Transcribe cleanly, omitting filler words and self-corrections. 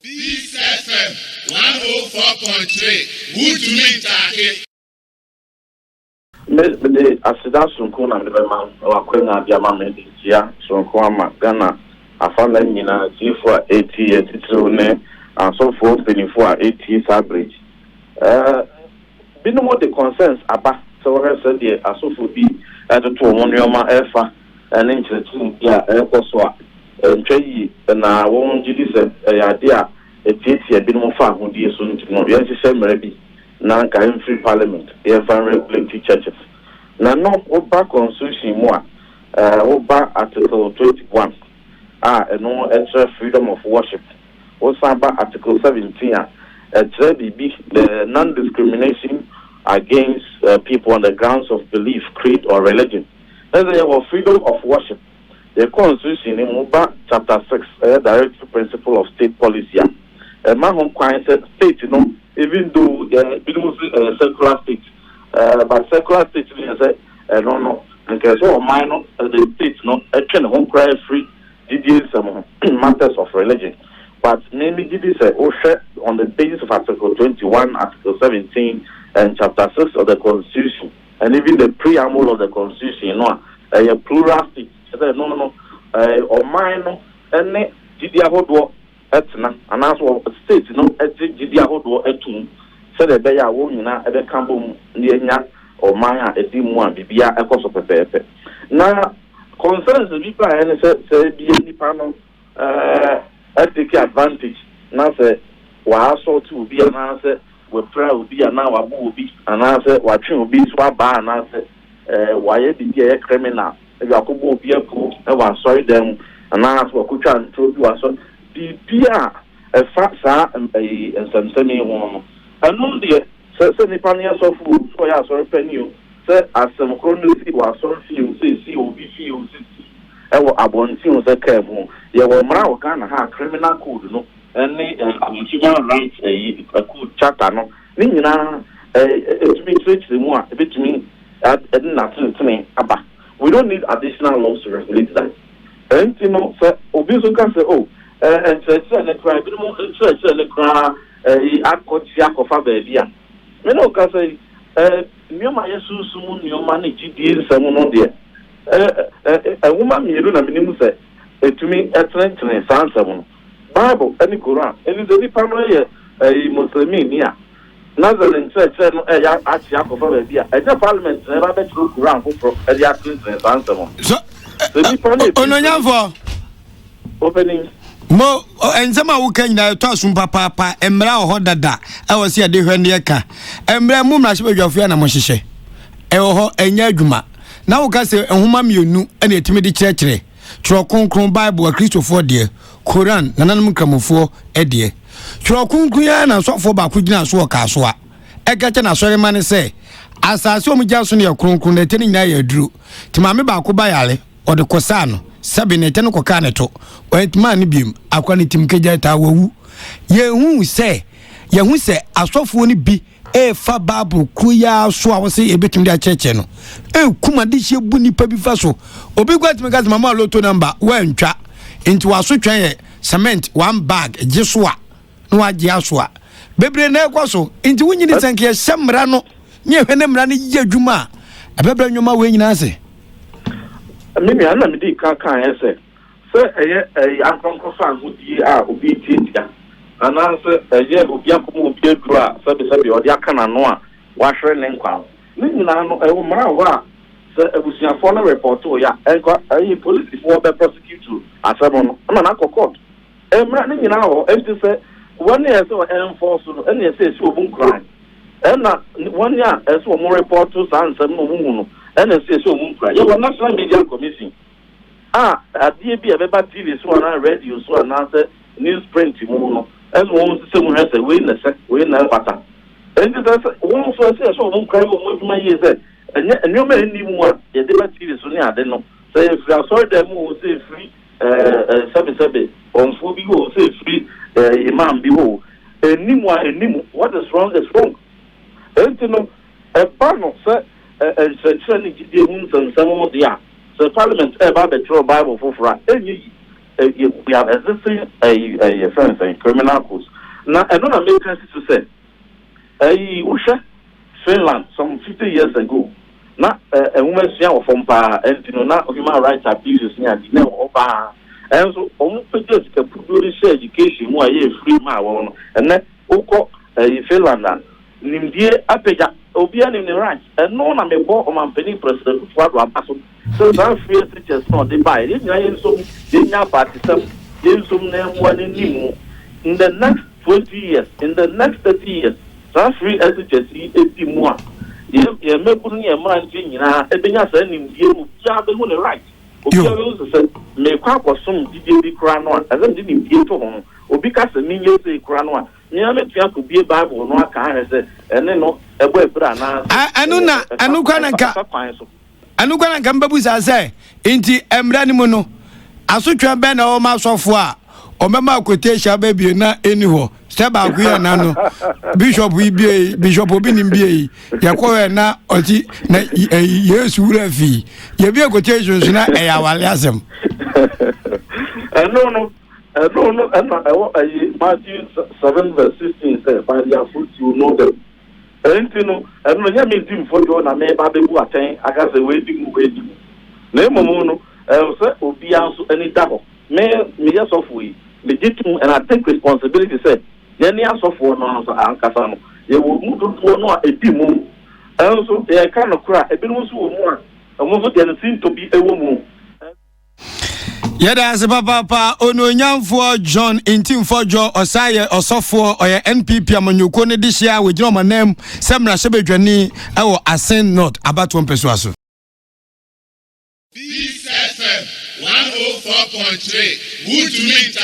Peace FM 104.3. Who to meet Taki? Me asida sunko na me ma wakwenya biama me dia sunko ama Ghana afala nyina tifo 80 years titru ne asofo penifo 80 average binu mo the concerns aba so we say the asofo bi to wonioma efa ene nchetu ya ekoso a ntwayi na won gidi se yade a etietie binu mo fa ahodie so ntino ye hye mere bi na nka free parliament ye fan regulatory churches na no oba constitution mo oba article 21 no extra freedom of worship osaba article 17 the non-discrimination against people on the grounds of belief, creed or religion. There's a freedom of worship. The constitution in Oba chapter 6 directive principle of state policy. Man said state, even though it secular state, but secular state no, and so minor the state home cry free some matters of religion. But mainly this on the basis of Article 21, Article 17, and Chapter 6 of the Constitution, and even the preamble of the Constitution, a plural state, or minor, and Jidia Hodwo etna, and also state, Jidia Hodwo etum, said the Baya Womina, at the Cambo Niena, or Maya, a Dimwa, Bibia, a course of a now, concerns the people, and say, be any panel, take advantage. Now say, wa so to be an answer, we pray will be an hour will be an answer, watching will be swab an answer, why be a criminal, if you could be a pool, and was sorry them, and ask what could try and told you as well. The Pia, a fat sa and some semi woman. And no dear, certainly panias of food, so I saw a penny, said as some chronicity was sorry, see, will be few. Abonti was a careful. There were Marokana ha criminal code, no, and human rights a code chapter, no. Nina, it means the more, a bit to me, nothing to me, Abba. We don't need additional laws to regulate that. And you know, sir, Obiso can say, oh, and the cry, church and the cry, I could see of a baby. Meno can say, Numa Jesus, your money, GD, someone on there. A woman you don't minimum say to me at 27 Bible any Quran and the family a Muslim here. Nazareth said actually a parliament never bet through Quran for a answer. So opening Mo enzema wo kan na to asum papa emra ho dada e wo se ade hwene ye ka emra mu mra hye badwafo na mo hyehye e wo ho enya adwuma na wo ka se ehuma mienu ene etimi de kyerɛkyerɛ tro konkron Bible Christopher de Quran nananum kramofo de tro konkron ya na sofo ba ko gina so ka so a ega kye na sori mane se asase o mu gya so ne konkron na teni nyina ya duru timame ba ko ba yale o de kosa no sabi ne tene ko ka ne to o entima ne biem akwa ne tim kegya ta wawu ye hu se asofo ni bi fa Bible kuya so a wo se ebetim de acheche no kuma de hye bu nipa bi fa so obi kwatime ka mama loto number wa ntwa nti wa so twen ye cement one bag je so a no age aso a bebre na ekoso nti wunyi ni sanke hyemra no nye hwene mra ne ye adwuma a bebre nwoma we nyina ase mimi ana me di kan ese se eye ankonko fa hudi a obi titia ananse eye obi akomo obi aduru a sabe odi aka na no a wahwere ne nkwa ni nyina no e wo mra wo a se ebusiafo no report o ya enko eye police for be prosecute asemo no na court mra ni nyina ho enti se one year so enforce no ene se si obun crime na one year so mo report to sansem no mu no ene se si obun crime ye wa national media commission adie bi e be TV so na radio so na se newsprint mu no and one system has a win na pata and that's one so say so one crime of my years and you may need more the TV so near no say if you sorry them will say free sabe on fobi go say free imam bi ho enimu what is wrong and you know a panel say training the hun some dia so parliament e ba be throw Bible for fra enyi we have existing friends and criminal codes. Now, I don't make sense to say, Usha, Finland, some 50 years ago, now a woman's young from Pa, and now human rights abuses near the name of Pa. And so, almost just a public education, more free my one, and then Oko, Finland, Nimdia, Apeja, Obian in the right, and no one may bought on penny president for Abasso. So that free teachers not they buy it. They now participate in some name one in the next 20 years, in the next 30 years, that free teachers 80 more. You may put in your mind, Ebenya sending you the right. Obian said, may quack or some DD crown one, as I didn't get to home, or because the minion say crown one. You to be a Bible, no kind of and then no, a web brana. I know not, I know Anukwana Kambabusa say, Inti Emranimono. Asutwa Ben or Mass of War, or Mamma quotation baby na anywho. Step out here nano. Bishop we be Bishop Obin be Yakoa na oti na yes fee. You be a quotations na a no, Matthew 7 verse 16 says, by their fruits you know them. And you know, and when you meet him for you, and I may be attain, I got a waiting. Name Mono, will be answered any double. May yes of we, legitimate, and I take responsibility, said, then yes of one answer, and Casano. You will move to no a team. And so they kind of cry, a bit more, and most of them seem to be a woman. Yada as papa ono nyamfo John intim fojo osaye osofo oye NPP amanyuko ne dihia we gina manem semra shebedwani ewo Asen North abato mpeso aso BFM 104.3 Good to meet